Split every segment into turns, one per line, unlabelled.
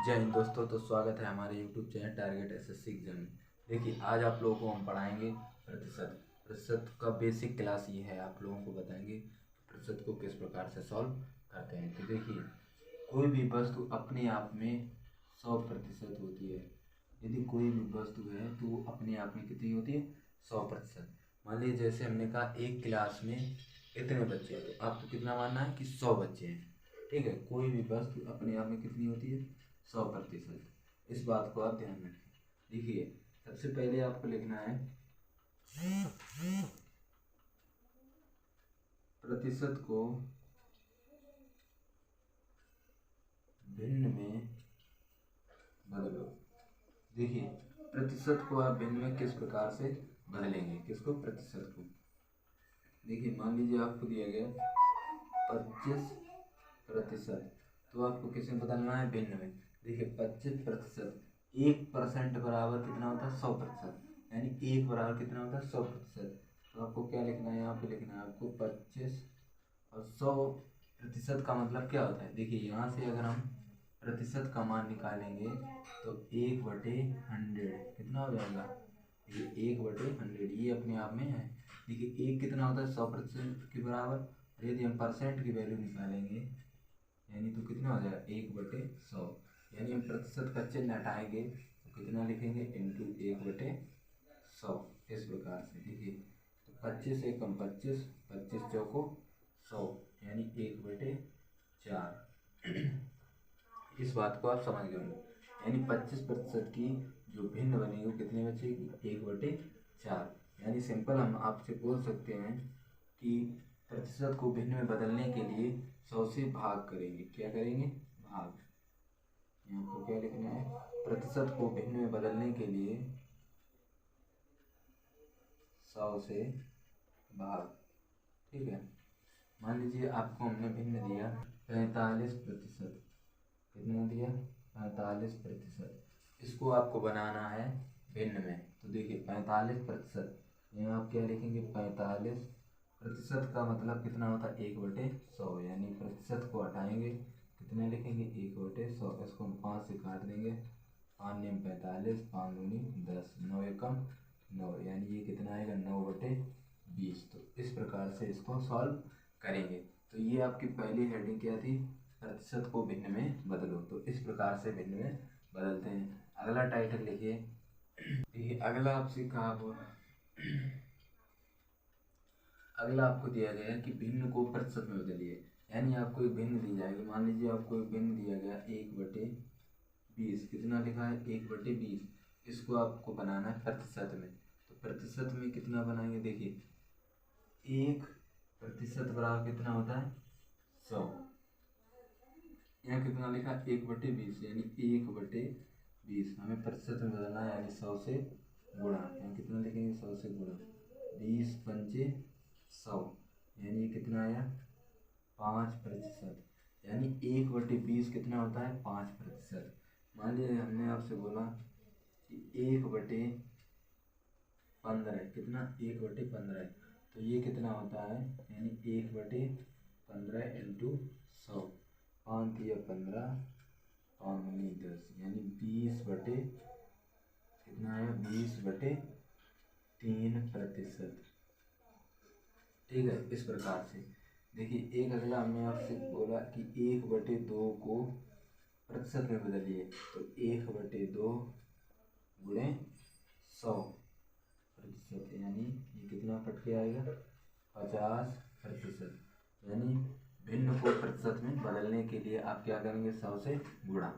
जय हिंद दोस्तों। तो स्वागत है हमारे YouTube channel target SSC exam में। देखिए आज आप लोगों को हम पढ़ाएंगे प्रतिशत का बेसिक क्लास। ये है, आप लोगों को बताएंगे प्रतिशत को किस प्रकार से सॉल्व करते हैं। तो देखिए, कोई भी वस्तु अपने आप में 100% होती है। यदि कोई भी वस्तु है तो वो अपने आप में कितनी होती है? 100%। मान लीजिए जैसे हमने कहा एक क्लास में इतने बच्चे हैं, तो आपको कितना मानना है कि 100 बच्चे हैं। ठीक है, कोई भी वस्तु अपने आप में कितनी होती है? 100%। इस बात को आप ध्यान रखें। देखिए, सबसे पहले आपको लिखना है प्रतिशत को भिन्न में बदलो। देखिए, प्रतिशत को आप भिन्न में किस प्रकार से बदलेंगे? किसको? प्रतिशत को। देखिए, मान लीजिए आपको दिया गया 25%, तो आपको किसमें बदलना है? भिन्न में। देखिए, 25%, 1% बराबर कितना होता है? 100%। यानी 1 बराबर कितना होता है? 100%। तो आपको क्या लिखना है? यहाँ पे लिखना है आपको 25 और 100% का मतलब क्या होता है? देखिए, यहाँ से अगर हम प्रतिशत का मान निकालेंगे तो 1/100 कितना हो जाएगा? ये 1/100 ये अपने आप में है। देखिए, एक कितना होता है? 100% के बराबर। यदि हम परसेंट की वैल्यू निकालेंगे यानी तो कितना हो जाएगा? 1/100। यानी हम प्रतिशत का चिन्ह हटाएंगे तो कितना लिखेंगे? इंटू 1/100। इस प्रकार से देखिए, तो 25 एकम 25, 25 चौको 100 यानी 1/4। इस बात को आप समझ गए होंगे। यानी 25% की जो भिन्न बनेगी वो कितने बचेगी? 1/4। यानी सिंपल हम आपसे बोल सकते हैं कि प्रतिशत को भिन्न में बदलने के लिए 100 से भाग करेंगे। क्या करेंगे? भाग। यहाँ पर क्या लिखना है? प्रतिशत को भिन्न में बदलने के लिए 100 से भाग। ठीक है, मान लीजिए आपको हमने भिन्न दिया 45%। कितना दिया? 45%। इसको आपको बनाना है भिन्न में। तो देखिए, 45%, यहाँ आप क्या लिखेंगे? 45% का मतलब कितना होता है? 1/100। यानी प्रतिशत को हटाएंगे, कितने लिखेंगे? 1/100। इसको हम 5 से काट देंगे। 5 नियम 45, 5 दूनी 10, 9 एकम 9, यानी ये कितना आएगा? 9/20। तो इस प्रकार से इसको सॉल्व करेंगे। तो ये आपकी पहली हेडिंग क्या थी? प्रतिशत को भिन्न में बदलो। तो इस प्रकार से भिन्न में बदलते हैं। अगला टाइटल लिखिए। देखिए, अगला आपसे कहा अगला आपको दिया गया है कि भिन्न को प्रतिशत में बदलिए। यानी आपको एक भिन्न दी जाएगी। मान लीजिए आपको एक भिन्न दिया गया 1/20। कितना लिखा है? 1/20। इसको आपको बनाना है प्रतिशत में। तो प्रतिशत में कितना बनाएंगे? देखिए, 1% बराबर कितना होता है? 100। यहाँ कितना लिखा है? 1/20, यानी 1/20 हमें प्रतिशत में बदलना है, यानी 100 से गुणा। यहाँ कितना लिखेंगे? 100 से गुणा। 20 पंचे 100, यानी ये कितना आया? 5%। यानी 1/20 कितना होता है? 5%। मान लीजिए हमने आपसे बोला कि 1/15 कितना? 1/15, तो ये कितना होता है? यानी 1/15 इंटू 100। 5 दिया 15, 5 दूनी 10, यानी 20 कितना आया? 20/3%। ठीक है, इस प्रकार से देखिए। एक अगला हमने आपसे बोला कि 1/2 को प्रतिशत में बदलिए। तो 1/2 गुणे 100%, यानी ये कितना कट के आएगा? 50%। यानी भिन्न को प्रतिशत में बदलने के लिए आप क्या करेंगे? 100 से गुणा।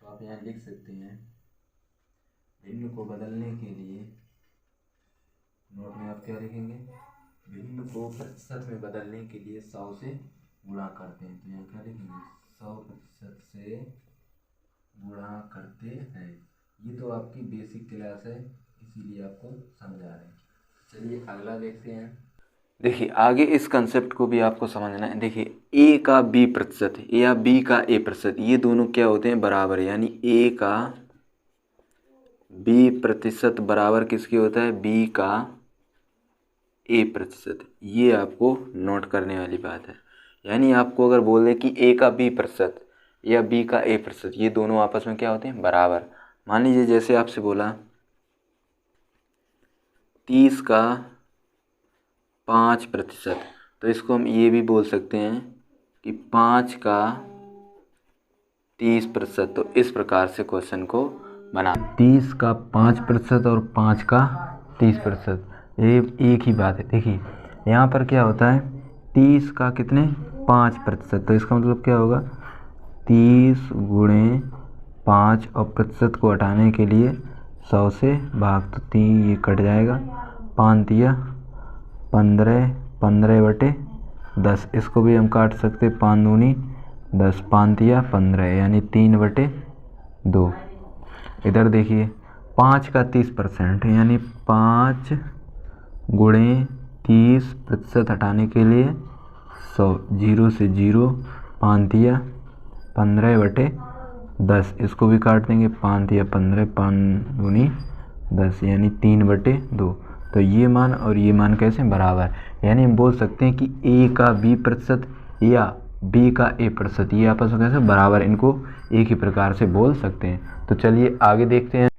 तो आप यहाँ लिख सकते हैं, भिन्न को बदलने के लिए नोट में आप क्या लिखेंगे? भिन्न को प्रतिशत में बदलने के लिए 100 से गुणा करते हैं। तो यहाँ क्या लिखेंगे? 100% से गुणा करते हैं। ये तो आपकी बेसिक क्लास है, इसीलिए आपको समझा रहे हैं। चलिए अगला देखते हैं। देखिए, आगे इस कंसेप्ट को भी आपको समझना है। देखिए, ए का बी प्रतिशत या बी का ए प्रतिशत, ये दोनों क्या होते हैं? बराबर। यानी ए का बी प्रतिशत बराबर किसके होता है? बी का ए प्रतिशत। ये आपको नोट करने वाली बात है। यानी आपको अगर बोल दें कि ए का बी प्रतिशत, या b का a%, ये दोनों आपस में क्या होते हैं, बराबर। मान लीजिए जैसे आपसे बोला 30 का 5%, तो इसको हम ये भी बोल सकते हैं कि 5 का 30%। तो इस प्रकार से क्वेश्चन को बना, 30 का 5% और 5 का 30%, ये एक ही बात है। देखिए यहाँ पर क्या होता है, 30 का कितने 5%, तो इसका मतलब क्या होगा 30 गुणे 5, और प्रतिशत को हटाने के लिए 100 से भाग, तो 3 ये कट जाएगा, 5 दिया 15, 15/10, इसको भी हम काट सकते, 5 दूनी 10, 5 दिया 15, यानी 3/2। इधर देखिए 5 का 30%, यानी 5 गुणे 30%, हटाने के लिए 100, 0 से 0, 5 दिया 15/10, इसको भी काट देंगे, 5 दिया 15, 5 दूनी 10, यानी 3/2। तो ये मान और ये मान कैसे बराबर, यानी हम बोल सकते हैं कि a का b% या b का a%, ये आपस में कैसे बराबर, इनको एक ही प्रकार से बोल सकते हैं। तो चलिए आगे देखते हैं।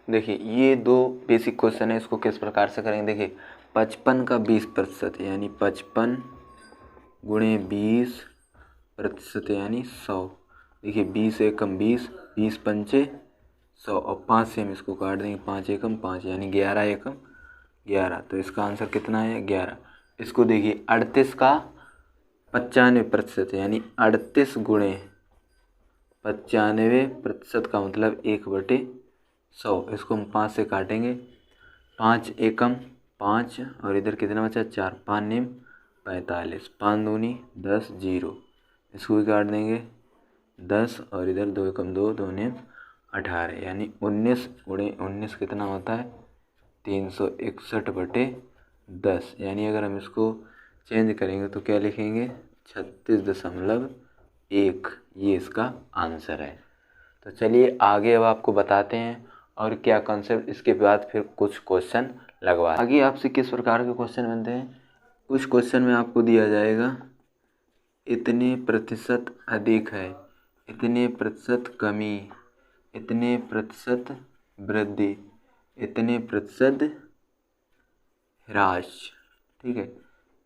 देखिए ये दो बेसिक क्वेश्चन है, इसको किस प्रकार से करेंगे। देखिए 55 का 20%, यानी 55 गुणे 20% यानी 100। देखिए 20 एकम 20, 20 पंचे 100, और 5 से हम इसको काट देंगे, 5 एकम 5, यानी 11 एकम 11। तो इसका आंसर कितना है 11। इसको देखिए 38 का 95%, यानी 38 गुणे 95% का मतलब 1/100। इसको हम 5 से काटेंगे, 5 एकम 5, और इधर कितना बचा 4, 5 निम 45, 5 दूनी 10, 0, इसको भी काट देंगे 10, और इधर 2 एकम 2, 2 निम 18, यानी 19 गुणे 19 कितना होता है 361/10। यानी अगर हम इसको चेंज करेंगे तो क्या लिखेंगे 36.1, ये इसका आंसर है। तो चलिए आगे अब आपको बताते हैं और क्या कॉन्सेप्ट, इसके बाद फिर कुछ क्वेश्चन लगवा। आगे आपसे किस प्रकार के क्वेश्चन बनते हैं, कुछ क्वेश्चन में आपको दिया जाएगा इतने प्रतिशत अधिक है, इतने प्रतिशत कमी, इतने प्रतिशत वृद्धि, इतने प्रतिशत ह्रास। ठीक है,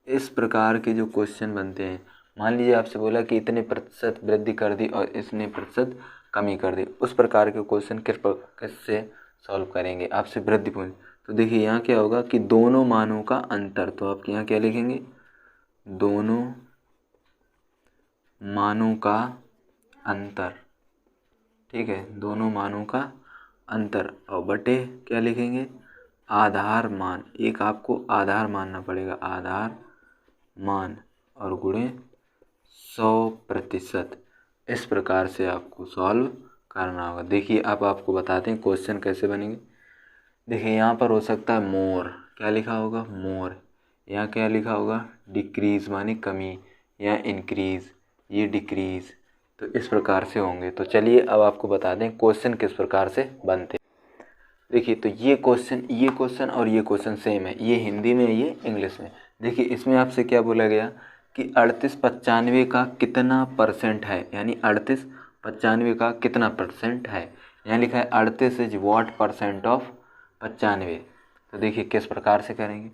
इस प्रकार के जो क्वेश्चन बनते हैं, मान लीजिए आपसे बोला कि इतने प्रतिशत वृद्धि कर दी और इतने प्रतिशत कमी कर दी, उस प्रकार के क्वेश्चन किससे सॉल्व करेंगे। आपसे वृद्धि पूछ, तो देखिए यहाँ क्या होगा कि दोनों मानों का अंतर, तो आप यहाँ क्या लिखेंगे दोनों मानों का अंतर। ठीक है, दोनों मानों का अंतर, और बटे क्या लिखेंगे आधार मान, एक आपको आधार मानना पड़ेगा, आधार मान, और गुणे 100%। इस प्रकार से आपको सॉल्व करना होगा। देखिए अब आपको बताते हैं क्वेश्चन कैसे बनेंगे। देखिए यहाँ पर हो सकता है मोर, क्या लिखा होगा मोर, यहाँ क्या लिखा होगा डिक्रीज माने कमी, या इंक्रीज ये डिक्रीज, तो इस प्रकार से होंगे। तो चलिए अब आपको बता दें क्वेश्चन किस प्रकार से बनते हैं। देखिए तो ये क्वेश्चन और ये क्वेश्चन सेम है, ये हिंदी में ये इंग्लिश में। देखिए इसमें आपसे क्या बोला गया कि 38 95 का कितना परसेंट है, यानी 38 95 का कितना परसेंट है। यहाँ लिखा है 38 इज व्हाट परसेंट ऑफ 95। तो देखिए किस प्रकार से करेंगे,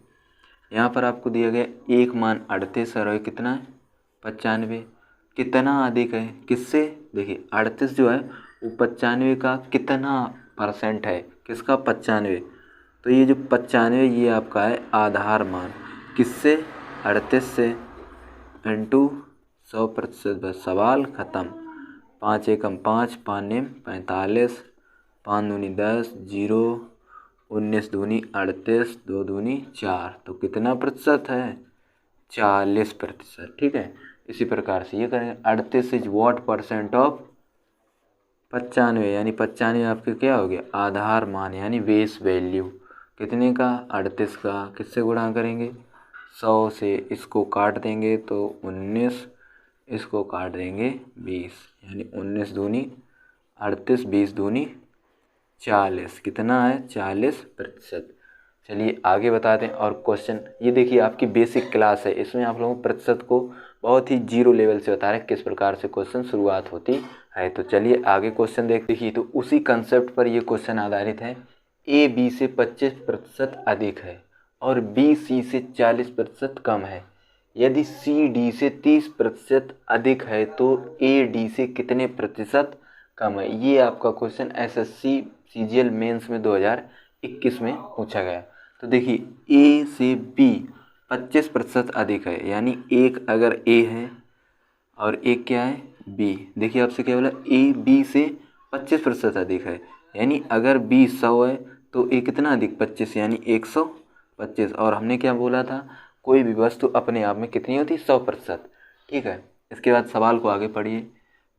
यहाँ पर आपको दिया गया एक मान 38 और कितना है 95, कितना अधिक है किससे। देखिए 38 जो है वो 95 का कितना परसेंट है, किसका 95। तो ये जो 95 ये आपका है आधार मान, किससे 38 से इंटू 100%, बस सवाल ख़त्म। 5 एकम 5, 5 निम 45, 5 दूनी 10, 0, 19 दूनी 38, 2 दूनी 4, तो कितना प्रतिशत है 40%। ठीक है, इसी प्रकार से ये करेंगे 38 इज व्हाट परसेंट ऑफ 95, यानी 95 आपके क्या हो गया आधार मान, यानी बेस वैल्यू कितने का 38 का, किससे गुणा करेंगे 100 से, इसको काट देंगे तो 19, इसको काट देंगे 20, यानी 19 दूनी 38, 20 दूनी 40, कितना है 40%।
चलिए आगे बताते हैं। और क्वेश्चन ये देखिए, आपकी बेसिक क्लास है, इसमें आप लोगों को प्रतिशत को बहुत ही जीरो लेवल से बता रहे हैं किस प्रकार से क्वेश्चन शुरुआत होती है। तो चलिए आगे क्वेश्चन देखते हैं। तो उसी कंसेप्ट पर ये क्वेश्चन आधारित है। ए बी से 25% अधिक है और बी सी से 40% कम है। यदि सी डी से 30% अधिक है तो ए डी से कितने प्रतिशत कम है। ये आपका क्वेश्चन एसएससी सीजीएल मेंस में 2021 में पूछा गया। तो देखिए ए से बी 25% अधिक है, यानी एक अगर ए है और एक क्या है बी। देखिए आपसे क्या बोला, ए बी से 25% अधिक है, यानी अगर बी 100 है तो ए कितना अधिक 25, यानी 125। और हमने क्या बोला था, कोई भी वस्तु अपने आप में कितनी होती है 100%। ठीक है, इसके बाद सवाल को आगे पढ़िए।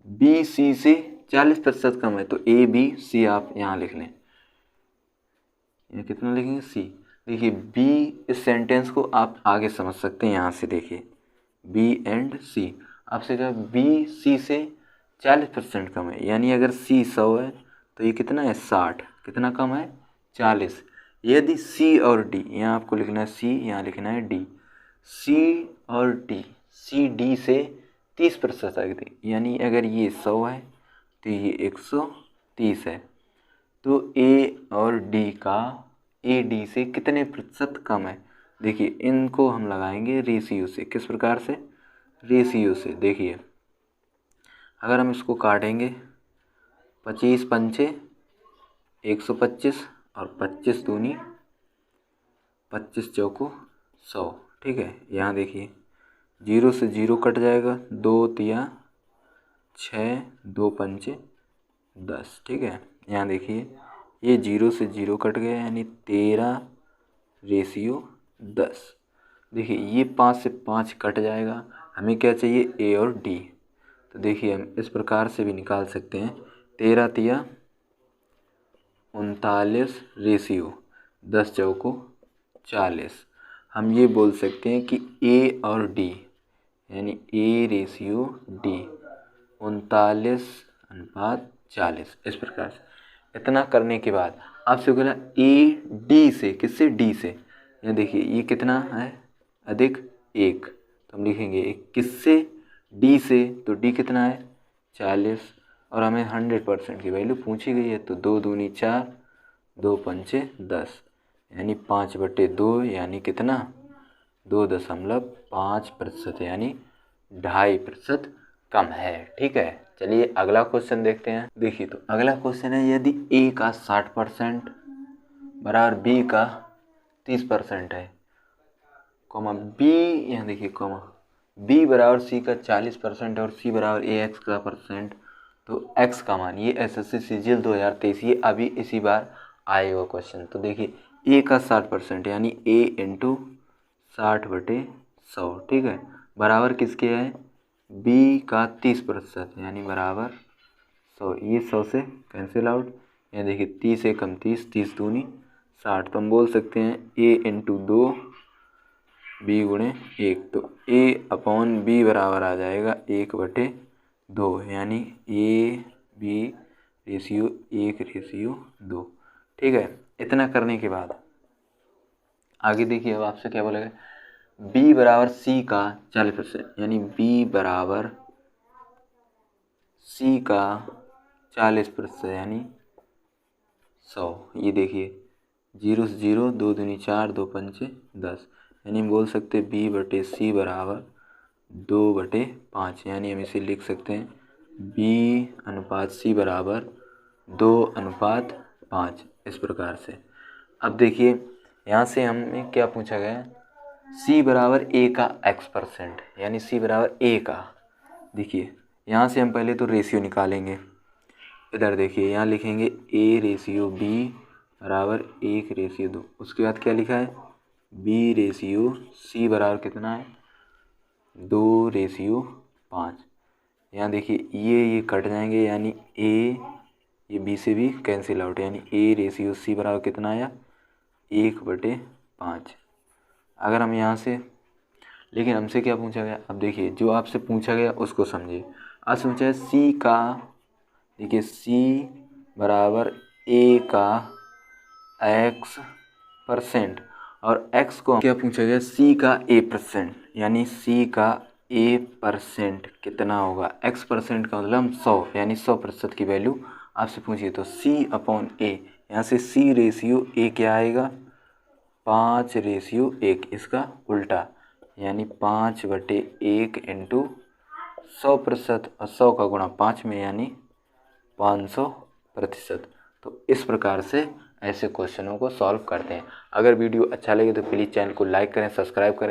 बी सी से 40% कम है, तो ए बी सी आप यहाँ लिख लें। ये कितना लिखेंगे सी। देखिए बी, इस सेंटेंस को आप आगे समझ सकते हैं यहाँ से। देखिए बी एंड सी, आपसे कहा बी सी से 40% कम है, यानी अगर सी 100 है तो ये कितना है 60, कितना कम है 40। यदि सी और डी, यहाँ आपको लिखना है सी, यहाँ लिखना है डी, सी और डी, सी डी से 30% अधिक, यानी अगर ये 100 है तो ये 130 है। तो ए और डी का ए डी से कितने प्रतिशत कम है। देखिए इनको हम लगाएंगे रेशियो से। किस प्रकार से, रेशियो से। देखिए अगर हम इसको काटेंगे 25 पंचे 125 और 25 दूनी 25 चौको 100। ठीक है, यहाँ देखिए 0 से 0 कट जाएगा, 2 तिया 6, 2 पंचे 10। ठीक है, यहाँ देखिए ये 0 से 0 कट गया, यानी 13 रेशियो 10। देखिए ये 5 से 5 कट जाएगा, हमें क्या चाहिए ए और डी। तो देखिए हम इस प्रकार से भी निकाल सकते हैं, 13 तिया 39 रेशियो 10 चौको 40। हम ये बोल सकते हैं कि ए और डी, यानी ए रेशियो डी 39:40। इस प्रकार से इतना करने के बाद आपसे बोला ए डी से, किससे डी से। यहाँ देखिए ये कितना है अधिक 1, तो हम लिखेंगे किससे डी से, तो डी कितना है 40। और हमें 100% की वैल्यू पूछी गई है, तो 2 दूनी 4, 2 पंचे 10, यानी 5/2, यानी कितना 2.5%, यानी 2.5% कम है। ठीक है, चलिए अगला क्वेश्चन देखते हैं। देखिए तो अगला क्वेश्चन है, यदि ए का 60% बराबर बी का 30% है, कॉमा बी, यहाँ देखिए कॉमा बी बराबर सी का 40% और सी बराबर ए एक्स का परसेंट, तो एक्स का मान, ये एसएससी सीजीएल 2023, ये अभी इसी बार आएगा क्वेश्चन। तो देखिए ए का 60%, यानी ए इंटू 60/100। ठीक है, बराबर किसके है बी का 30%, यानी बराबर 100। ये 100 से कैंसिल आउट, यहाँ देखिए 30 एकम 30, 30 दूनी 60। तो हम बोल सकते हैं ए इंटू 2 बी गुणे 1, तो ए अपॉन बी बराबर आ जाएगा 1/2, यानी ए बी रेशियो 1/2। ठीक है, इतना करने के बाद आगे देखिए, अब आपसे क्या बोलेगा, b बराबर सी का 40%, यानी b बराबर सी का 40%, यानी 100। ये देखिए 0 से 0, 2 दूनी 4, 2 पंचे 10, यानी हम बोल सकते हैं b/c बराबर 2/5, यानी हम इसे लिख सकते हैं b/c बराबर 2/5। इस प्रकार से अब देखिए यहाँ से हमें क्या पूछा गया, c बराबर a का x%, यानी c बराबर a का। देखिए यहाँ से हम पहले तो रेशियो निकालेंगे। इधर देखिए यहाँ लिखेंगे a रेशियो b बराबर 1/2। उसके बाद क्या लिखा है b रेशियो c बराबर कितना है 2/5। यहाँ देखिए ये कट जाएंगे, यानी a, ये b से भी कैंसिल आउट, यानी a रेशियो c बराबर कितना आया 1/5। अगर हम यहाँ से, लेकिन हमसे क्या पूछा गया, अब देखिए जो आपसे पूछा गया उसको समझिए। आपसे पूछा है सी का, देखिए सी बराबर ए का x% % और x को क्या पूछा गया, c का a%, यानी c का a% कितना होगा, x% का मतलब 100, यानी 100% की वैल्यू आपसे पूछिए। तो c/a, यहाँ से c रेशियो a क्या आएगा, 5:1, इसका उल्टा, यानी 5/1 इंटू 100% और 100 का गुणा 5 में, यानी 500%। तो इस प्रकार से ऐसे क्वेश्चनों को सॉल्व करते हैं। अगर वीडियो अच्छा लगे तो प्लीज़ चैनल को लाइक करें, सब्सक्राइब करें।